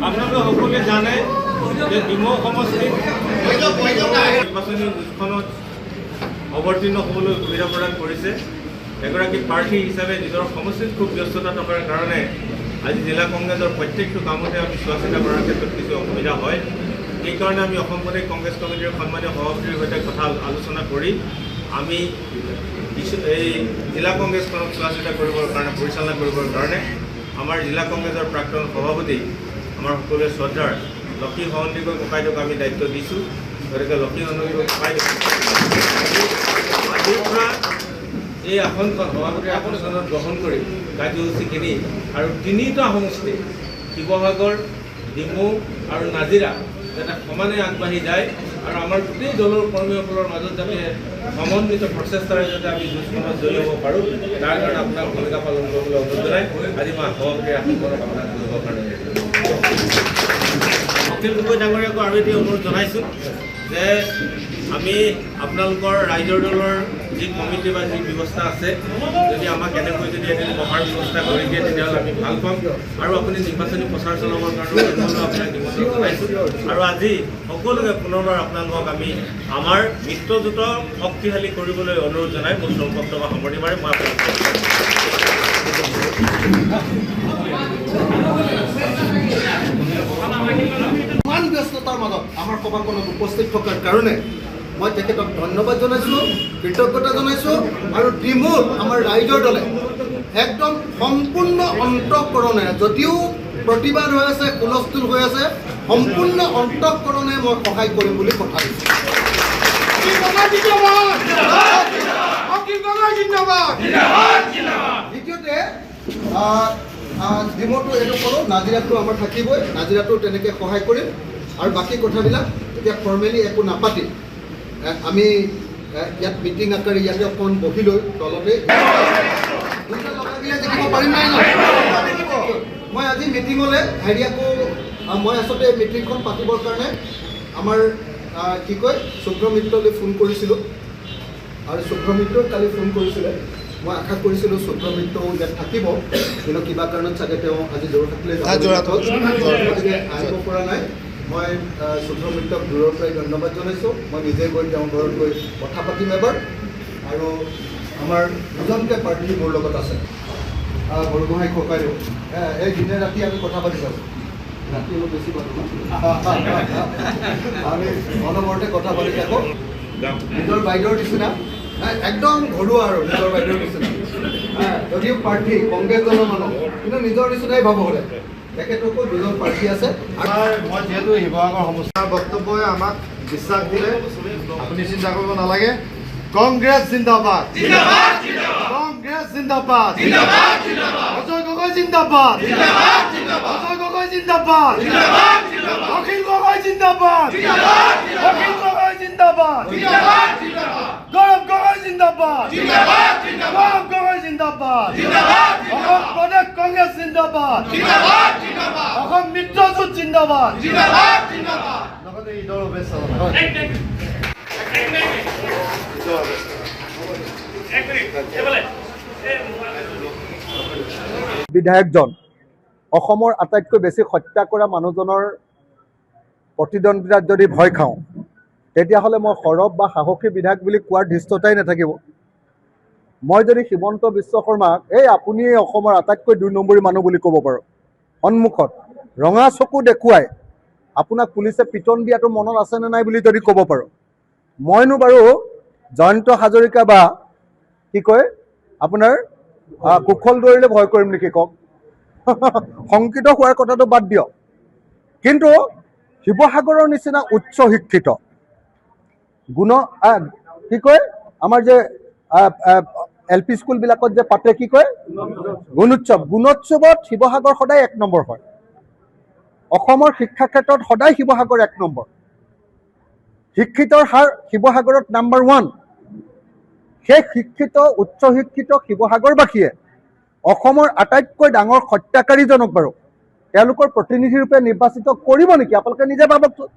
আপোনালোকে সকলোৱে জানে যে ডিমৌ সমষ্টিত নিৰ্বাচনী যুঁজখনত অৱতীৰ্ণ হ'বলৈ সুবিধা প্ৰদান কৰিছে। এগৰাকী প্ৰাৰ্থী হিচাপে নিজৰ সমষ্টিত খুব ব্যস্ততা থকাৰ কাৰণে আজি জিলা কংগ্ৰেছৰ প্ৰত্যেকটো কামতে আমি চোৱা চিতা কৰাৰ ক্ষেত্ৰত কিছু অসুবিধা হয়। এইকাৰণে আমি অসম প্ৰদেশ কংগ্ৰেছ কমিটিৰ সন্মানীয় সভাপতিৰ সৈতে কথা আলোচনা কৰি আমি এই জিলা কংগ্ৰেছখনক চোৱা চিতা কৰিবৰ কাৰণে পৰিচালনা কৰিবৰ কাৰণে আমাৰ জিলা কংগ্ৰেছৰ প্ৰাক্তন সভাপতি আমাৰ সকলোৱে শ্ৰদ্ধাৰ লক্ষী সন্দিকৈ ককাইদেউক আমি দায়িত্ব দিছোঁ। গতিকে লক্ষী সন্দিকৈ ককাইদেউ আজিৰ পৰা এই আসনখন সভাপতিৰ আসনখনত গ্ৰহণ কৰি কাৰ্যসূচীখিনি আৰু তিনিটা সমষ্টি শিৱসাগৰ, ডিমৌ আৰু নাজিৰা যাতে সমানে আগবাঢ়ি যায় আৰু আমাৰ গোটেই দলৰ কৰ্মীসকলৰ মাজত যাতে সমন্বিত প্ৰচেষ্টাৰে যাতে আমি যুঁজখনত জয়ী হ'ব পাৰোঁ, তাৰ কাৰণে আপোনাক ভূমিকা পালন কৰিবলৈ অনুৰোধ জনাই আজি মই সভাপতিৰ আসনখনক আপোনাক কৰিবৰ কাৰণে অখিল গগৈ ডাঙৰীয়াকো আৰু এটি অনুৰোধ জনাইছোঁ যে আমি আপোনালোকৰ ৰাইজৰ দলৰ যি কমিটি বা যি ব্যৱস্থা আছে, যদি আমাক এনেকৈ যদি এদিন বহাৰ ব্যৱস্থা কৰি দিয়ে তেতিয়াহ'লে আমি ভাল পাম। আৰু আপুনি নিৰ্বাচনী প্ৰচাৰ চলাবৰ কাৰণে আপোনাক নিমন্ত্ৰণ জনাইছোঁ। আৰু আজি সকলোকে পুনৰবাৰ আপোনালোকক আমি আমাৰ মিত্ৰজোঁট শক্তিশালী কৰিবলৈ অনুৰোধ জনাই মোৰ বক্তব্য সামৰণি মাৰি মই আপোনাক ইমান ব্যস্ততাৰ মাজত আমাৰ সভাখনত উপস্থিত থকাৰ কাৰণে মই তেখেতক ধন্যবাদ জনাইছোঁ, কৃতজ্ঞতা জনাইছোঁ। আৰু ডিমৌৰ আমাৰ ৰাইজৰ দলে একদম সম্পূৰ্ণ অন্তঃকৰণেৰে, যদিও প্ৰতিবাদ হৈ আছে, হুলস্থুল হৈ আছে, সম্পূৰ্ণ অন্তঃকৰণে মই সহায় কৰিম বুলি কথা দিছোঁ। দ্বিতীয়তে ডিমৌটো এইটো কৰোঁ, নাজিৰাটো আমাৰ থাকিবই, নাজিৰাটো তেনেকৈ সহায় কৰিম। আৰু বাকী কথাবিলাক এতিয়া ফৰ্মেলি একো নাপাতি আমি ইয়াত মিটিং আকাৰে ইয়াতে অকণ বহি লৈ তলতে লগাই দেখিব পাৰিম নাই ন। মই আজি মিটিঙলৈ হেৰিয়াকো মই আচলতে মিটিংখন পাতিবৰ কাৰণে আমাৰ কি কয় শুভ্ৰ মিত্ৰলৈ ফোন কৰিছিলোঁ আৰু শুভ্ৰ মিত্ৰক কালি ফোন কৰিছিলে। মই আশা কৰিছিলোঁ শুভ্ৰ মিত্ৰও ইয়াত থাকিব, কিন্তু কিবা কাৰণত চাগে তেওঁ আজি জৰুৰ থাকিলে আহিব পৰা নাই। মই শুভ্ৰ মিত্ৰক দূৰৰ পৰাই ধন্যবাদ জনাইছোঁ। মই নিজে গৈ তেওঁৰ ঘৰত গৈ কথা পাতিম এবাৰ। আৰু আমাৰ দুজনকৈ প্ৰাৰ্থী মোৰ লগত আছে, বৰগোহাঁই ককাইদেউ, এই দিনে ৰাতি আমি কথা পাতি থাকোঁ, ৰাতি অলপ বেছি পাতোঁ আমি অনবৰতে কথা পাতি থাকোঁ। নিজৰ বাইদেউৰ নিচিনা একদম ঘৰুৱা আৰু নিজৰ বাইদেউৰ নিচিনা, যদিও প্ৰাৰ্থী কংগ্ৰেছ দলৰ মানুহ কিন্তু নিজৰ নিচিনাই ভাবো হ'লে। তেখেতকো দুজন প্ৰাৰ্থী আছে। মই যিহেতু শিৱসাগৰ সমষ্টিৰ বক্তব্যই আমাক বিশ্বাস দিলে, আপুনি চিন্তা কৰিব নালাগে। কংগ্ৰেছ জিন্দাবাদ, কংগ্ৰেছ জিন্দাবাদ, অজয় গগৈ জিন্দাবাদ, অজয় গগৈ জিন্দাবাদ, অখিল গগৈ জিন্দাবাদ, অখিল গগৈ জিন্দাবাদ, গৌৰৱ গগৈ জিন্দাবাদ, গৌৰৱ গগৈ জিন্দাবাদ, অসম প্ৰদেশ কংগ্ৰেছ জিন্দাবাদ, অসম মিত্ৰজোঁট জিন্দাবাদ, লগতে ঈদৰ শুভেচ্ছা বিধায়কজন অসমৰ আটাইতকৈ বেছি হত্যা কৰা মানুহজনৰ প্ৰতিদ্বন্দ্বিতাত যদি ভয় খাওঁ, তেতিয়াহ'লে মই সৰব বা সাহসী বিধায়ক বুলি কোৱাৰ ধৃষ্টতাই নাথাকিব। মই যদি হিমন্ত বিশ্ব শৰ্মাক আপুনি অসমৰ আটাইতকৈ ২ নম্বৰী মানুহ বুলি ক'ব পাৰোঁ, সন্মুখত ৰঙা চকু দেখুৱাই আপোনাক পুলিচে পিটন দিয়াটো মনত আছেনে নাই বুলি যদি ক'ব পাৰোঁ, মইনো বাৰু জয়ন্ত হাজৰিকা বা কি কয় আপোনাৰ কুশল দৌৰিলে ভয় কৰিম নেকি কওক? শংকিত হোৱাৰ কথাটো বাদ দিয়ক। কিন্তু শিৱসাগৰৰ নিচিনা উচ্চ শিক্ষিত কি কয় আমাৰ যে LP স্কুলবিলাকত যে পাতে কি কয় গুণোৎসৱত শিৱসাগৰ সদায় ১ নম্বৰ হয়। অসমৰ শিক্ষা ক্ষেত্ৰত সদায় শিৱসাগৰ ১ নম্বৰ। শিক্ষিতৰ হাৰ শিৱসাগৰত নাম্বাৰ 1। সেই শিক্ষিত উচ্চ শিক্ষিত শিৱসাগৰবাসীয়ে অসমৰ আটাইতকৈ ডাঙৰ হত্যাকাৰীজনক বাৰু তেওঁলোকৰ প্ৰতিনিধি ৰূপে নিৰ্বাচিত কৰিব নেকি? আপোনালোকে নিজে ভাবকচোন।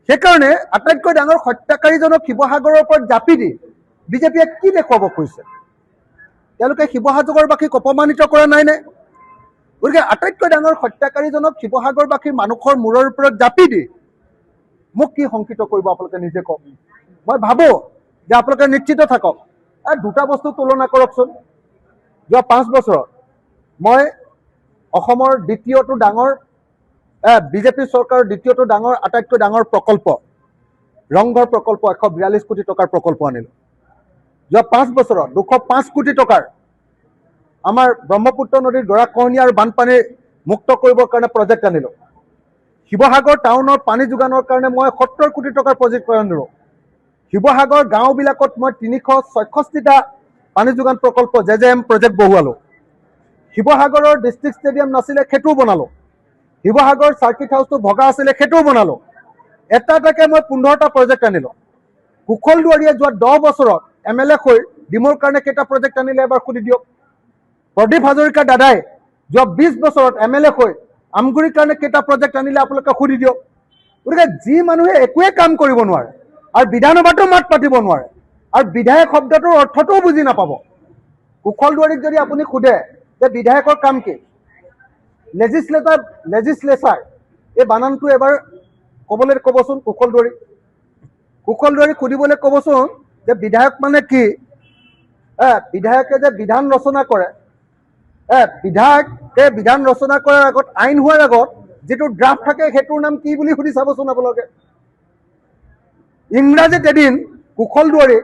সেইকাৰণে আটাইতকৈ ডাঙৰ হত্যাকাৰীজনক শিৱসাগৰৰ ওপৰত জাপি দি বিজেপিয়ে কি দেখুৱাব খুজিছে? তেওঁলোকে শিৱসাগৰবাসীক অপমানিত কৰা নাইনে? গতিকে আটাইতকৈ ডাঙৰ হত্যাকাৰীজনক শিৱসাগৰবাসীৰ মানুহৰ মূৰৰ ওপৰত জাপি দি মোক কি শংকিত কৰিব আপোনালোকে নিজে কওক। মই ভাবোঁ যে আপোনালোকে নিশ্চিত থাকক। দুটা বস্তু তুলনা কৰকচোন। যোৱা 5 বছৰত মই অসমৰ দ্বিতীয়টো ডাঙৰ বিজেপি চৰকাৰৰ দ্বিতীয়টো ডাঙৰ আটাইতকৈ ডাঙৰ প্ৰকল্প ৰংঘৰ প্ৰকল্প 142 কোটি টকাৰ প্ৰকল্প আনিলোঁ। যোৱা 5 বছৰত 205 কোটি টকাৰ আমাৰ ব্ৰহ্মপুত্ৰ নদীৰ গৰাখহনীয়া আৰু বানপানী মুক্ত কৰিবৰ কাৰণে প্ৰজেক্ট আনিলোঁ। শিৱসাগৰ টাউনৰ পানী যোগানৰ কাৰণে মই 70 কোটি টকাৰ প্ৰজেক্ট আনিলোঁ। শিৱসাগৰ গাঁওবিলাকত মই 366টা পানী যোগান প্ৰকল্প JJM প্ৰজেক্ট বহুৱালোঁ। শিৱসাগৰৰ ডিষ্ট্ৰিক্ট ষ্টেডিয়াম নাছিলে, সেইটোও বনালোঁ। শিৱসাগৰ চাৰ্কিট হাউচটো ভগা আছিলে, সেইটোও বনালোঁ। এটা এটাকৈ মই 15টা প্ৰজেক্ট আনিলোঁ। কুশল দুৱাৰীয়ে যোৱা 10 বছৰত MLA হৈ ডিমৰ কাৰণে কেইটা প্ৰজেক্ট আনিলে এবাৰ সুধি দিয়ক। প্ৰদীপ হাজৰিকা দাদাই যোৱা 20 বছৰত MLA হৈ আমগুৰিৰ কাৰণে কেইটা প্ৰজেক্ট আনিলে আপোনালোকে সুধি দিয়ক। গতিকে যি মানুহে একোৱে কাম কৰিব নোৱাৰে আৰু বিধানসভাতো মাত পাতিব নোৱাৰে আৰু বিধায়ক শব্দটোৰ অৰ্থটোও বুজি নাপাব। কুশল দুৱাৰীক যদি আপুনি সোধে যে বিধায়কৰ কাম কি, লেজিছলেচাৰ এই বানানটো এবাৰ ক'বলৈ ক'বচোন কুশল দুৱাৰীক সুধিবলৈ ক'বচোন যে বিধায়ক মানে কি। বিধায়কে যে বিধান ৰচনা কৰে, বিধায়কে বিধান ৰচনা কৰাৰ আগত আইন হোৱাৰ আগত যিটো ড্ৰাফ্ট থাকে সেইটোৰ নাম কি বুলি সুধি চাবচোন আপোনালোকে। ইংৰাজীত এদিন কুশল দুৱাৰীক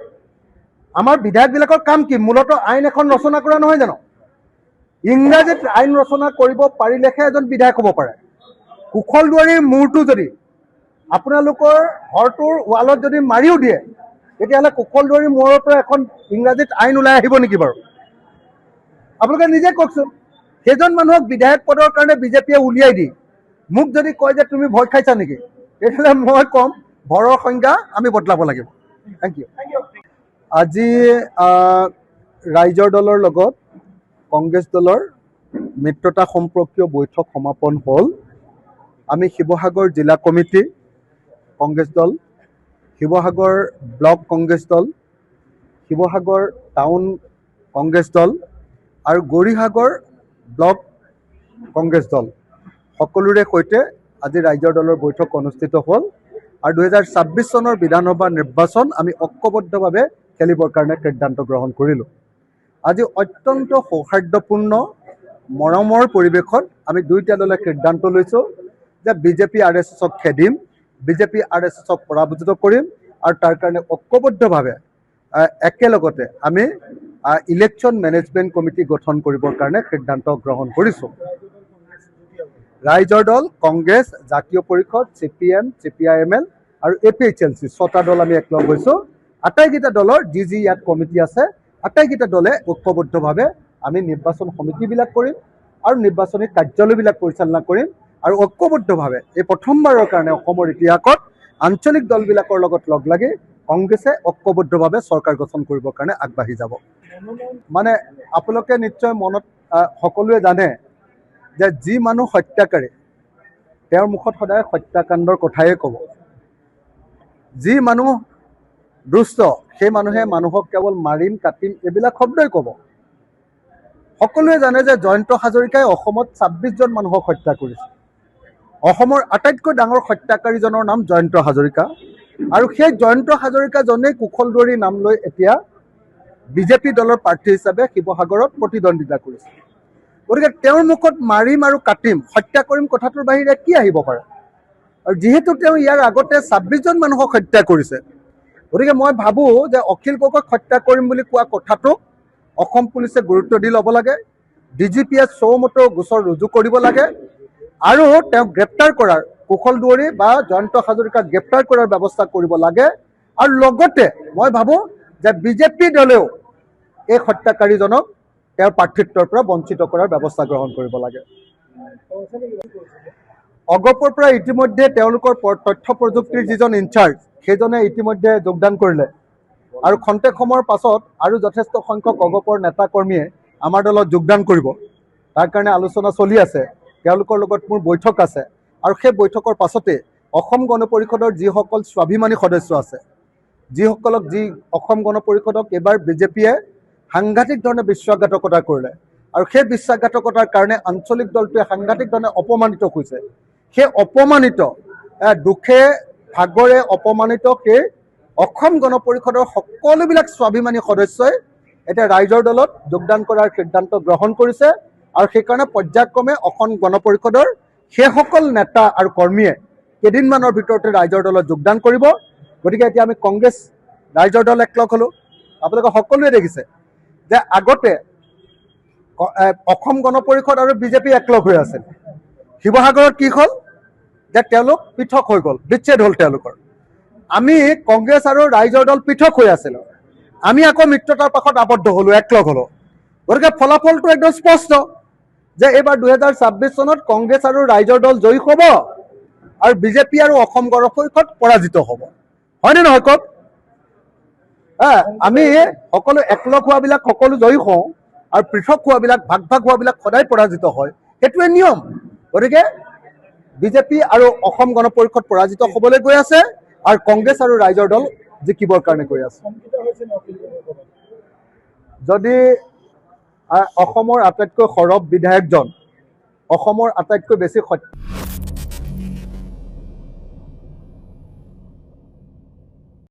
আমাৰ বিধায়কবিলাকৰ কাম কি, মূলতঃ আইন এখন ৰচনা কৰা নহয় জানো? ইংৰাজীত আইন ৰচনা কৰিব পাৰিলেহে এজন বিধায়ক হ'ব পাৰে। কুশল দুৱাৰীৰ মূৰটো যদি আপোনালোকৰ ঘৰটোৰ ৱালত যদি মাৰিও দিয়ে তেতিয়াহ'লে কুশল দুৱাৰীৰ মূৰৰ পৰা এখন ইংৰাজীত আইন ওলাই আহিব নেকি বাৰু? আপোনালোকে নিজে কওকচোন। সেইজন মানুহক বিধায়ক পদৰ কাৰণে বিজেপিয়ে উলিয়াই দি মোক যদি কয় যে তুমি ভয় খাইছা নেকি, তেতিয়াহ'লে মই ক'ম ভয়ৰ সংজ্ঞা আমি বদলাব লাগিব। Thank you. আজি ৰাইজৰ দলৰ লগত কংগ্ৰেছ দলৰ মিত্ৰতা সম্পৰ্কীয় বৈঠক সমাপন হ'ল। আমি শিৱসাগৰ জিলা কমিটি কংগ্ৰেছ দল, শিৱসাগৰ ব্লক কংগ্ৰেছ দল, শিৱসাগৰ টাউন কংগ্ৰেছ দল আৰু গৌৰীসাগৰ ব্লক কংগ্ৰেছ দল সকলোৰে সৈতে আজি ৰাইজৰ দলৰ বৈঠক অনুষ্ঠিত হ'ল আৰু 2026 চনৰ বিধানসভা নিৰ্বাচন আমি ঐক্যবদ্ধভাৱে খেলিবৰ কাৰণে সিদ্ধান্ত গ্ৰহণ কৰিলোঁ। আজি অত্যন্ত সৌহাৰ্দ্যপূৰ্ণ মৰমৰ পৰিৱেশত আমি দুয়োটা দলে সিদ্ধান্ত লৈছোঁ যে বিজেপি RSSক খেদিম, বিজেপি RSSক পৰাজিত কৰিম আৰু তাৰ কাৰণে ঐক্যবদ্ধভাৱে একেলগতে আমি ইলেকশ্যন মেনেজমেণ্ট কমিটি গঠন কৰিবৰ কাৰণে সিদ্ধান্ত গ্ৰহণ কৰিছোঁ। ৰাইজৰ দল, কংগ্ৰেছ, জাতীয় পৰিষদ, CPM, CPIML আৰু APHLC 6টা দল আমি একলগ হৈছোঁ। আটাইকেইটা দলৰ যি ইয়াত কমিটি আছে আটাইকেইটা দলে ঐক্যবদ্ধভাৱে আমি নিৰ্বাচন সমিতিবিলাক কৰিম আৰু নিৰ্বাচনী কাৰ্যালয়বিলাক পৰিচালনা কৰিম আৰু ঐক্যবদ্ধভাৱে এই প্ৰথমবাৰৰ কাৰণে অসমৰ ইতিহাসত আঞ্চলিক দলবিলাকৰ লগত লগ লাগি কংগ্ৰেছে ঐক্যবদ্ধভাৱে চৰকাৰ গঠন কৰিবৰ কাৰণে আগবাঢ়ি যাব। মানে আপোনালোকে নিশ্চয় মনত সকলোৱে জানে যে যি মানুহ হত্যাকাৰী তেওঁৰ মুখত সদায় হত্যাকাণ্ডৰ কথাই ক'ব। যি মানুহ দুষ্ট সেই মানুহে মানুহক কেৱল মাৰিম কাটিম এইবিলাক শব্দই ক'ব। সকলোৱে জানে যে জয়ন্ত হাজৰিকাই অসমত 26জন মানুহক হত্যা কৰিছে। অসমৰ আটাইতকৈ ডাঙৰ হত্যাকাৰীজনৰ নাম জয়ন্ত হাজৰিকা আৰু সেই জয়ন্ত হাজৰিকাজনেই কুশল দুৱাৰীৰ নাম লৈ এতিয়া বিজেপি দলৰ প্ৰাৰ্থী হিচাপে শিৱসাগৰত প্ৰতিদ্বন্দ্বিতা কৰিছে। গতিকে তেওঁৰ মুখত মাৰিম আৰু কাটিম হত্যা কৰিম কথাটোৰ বাহিৰে কি আহিব পাৰে? আৰু যিহেতু তেওঁ ইয়াৰ আগতে 26জন মানুহক হত্যা কৰিছে, গতিকে মই ভাবোঁ যে অখিল গগৈক হত্যা কৰিম বুলি কোৱা কথাটোক অসম পুলিচে গুৰুত্ব দি ল'ব লাগে। DGPয়ে চৌমতো গোচৰ ৰুজু কৰিব লাগে আৰু তেওঁক গ্ৰেপ্তাৰ কৰাৰ কুশল দুৱাৰী বা জয়ন্ত হাজৰিকাক গ্ৰেপ্তাৰ কৰাৰ ব্যৱস্থা কৰিব লাগে। আৰু লগতে মই ভাবোঁ যে বিজেপি দলেও এই হত্যাকাৰীজনক তেওঁৰ প্ৰাৰ্থিত্বৰ পৰা বঞ্চিত কৰাৰ ব্যৱস্থা গ্ৰহণ কৰিব লাগে। অগপৰ পৰা ইতিমধ্যে তেওঁলোকৰ তথ্য প্ৰযুক্তিৰ যিজন ইনচাৰ্জ সেইজনে ইতিমধ্যে যোগদান কৰিলে আৰু খন্তেক সময়ৰ পাছত আৰু যথেষ্ট সংখ্যক অগপৰ নেতাকৰ্মীয়ে আমাৰ দলত যোগদান কৰিব। তাৰ কাৰণে আলোচনা চলি আছে, তেওঁলোকৰ লগত মোৰ বৈঠক আছে আৰু সেই বৈঠকৰ পাছতে অসম গণ পৰিষদৰ যিসকল স্বাভিমানী সদস্য আছে, যিসকলক অসম গণ পৰিষদক এবাৰ বিজেপিয়ে সাংঘাতিক ধৰণে বিশ্বাসঘাতকতা কৰিলে আৰু সেই বিশ্বাসঘাতকতাৰ কাৰণে আঞ্চলিক দলটোৱে সাংঘাতিক ধৰণে অপমানিত হৈছে। সেই অপমানিত দুখে ভাগৰে অপমানিত সেই অসম গণ পৰিষদৰ সকলোবিলাক স্বাভিমানী সদস্যই এতিয়া ৰাইজৰ দলত যোগদান কৰাৰ সিদ্ধান্ত গ্ৰহণ কৰিছে আৰু সেইকাৰণে পৰ্যায়ক্ৰমে অসম গণ পৰিষদৰ সেইসকল নেতা আৰু কৰ্মীয়ে কেইদিনমানৰ ভিতৰতে ৰাইজৰ দলত যোগদান কৰিব। গতিকে এতিয়া আমি কংগ্ৰেছ ৰাইজৰ দল একলগ হ'লোঁ। আপোনালোকে সকলোৱে দেখিছে যে আগতে অসম গণ পৰিষদ আৰু বিজেপি একলগ হৈ আছিল। শিৱসাগৰত কি হ'ল যে তেওঁলোক পৃথক হৈ গ'ল, বিচ্ছেদ হ'ল তেওঁলোকৰ। আমি কংগ্ৰেছ আৰু ৰাইজৰ দল পৃথক হৈ আছিলোঁ, আমি আকৌ মিত্ৰতাৰ পাশত আবদ্ধ হ'লোঁ, একলগ হ'লোঁ। গতিকে ফলাফলটো একদম স্পষ্ট যে এইবাৰ 2026 চনত কংগ্ৰেছ আৰু ৰাইজৰ দল জয়ী হ'ব আৰু বিজেপি আৰু অসম গণ পৰিষদ পৰাজিত হ'ব। হয়নে নহয় কওক? আমি সকলো একলগ হোৱাবিলাক সকলো জয়ী হওঁ আৰু পৃথক হোৱাবিলাক ভাগ ভাগ হোৱাবিলাক সদায় পৰাজিত হয়, সেইটোৱে নিয়ম। গতিকে বিজেপি আৰু অসম গণ পৰিষদ পৰাজিত হ'বলৈ গৈ আছে আৰু কংগ্ৰেছ আৰু ৰাইজৰ দল জিকিবৰ কাৰণে গৈ আছে। যদি অসমৰ আটাইতকৈ সৰব বিধায়কজন, অসমৰ আটাইতকৈ বেছি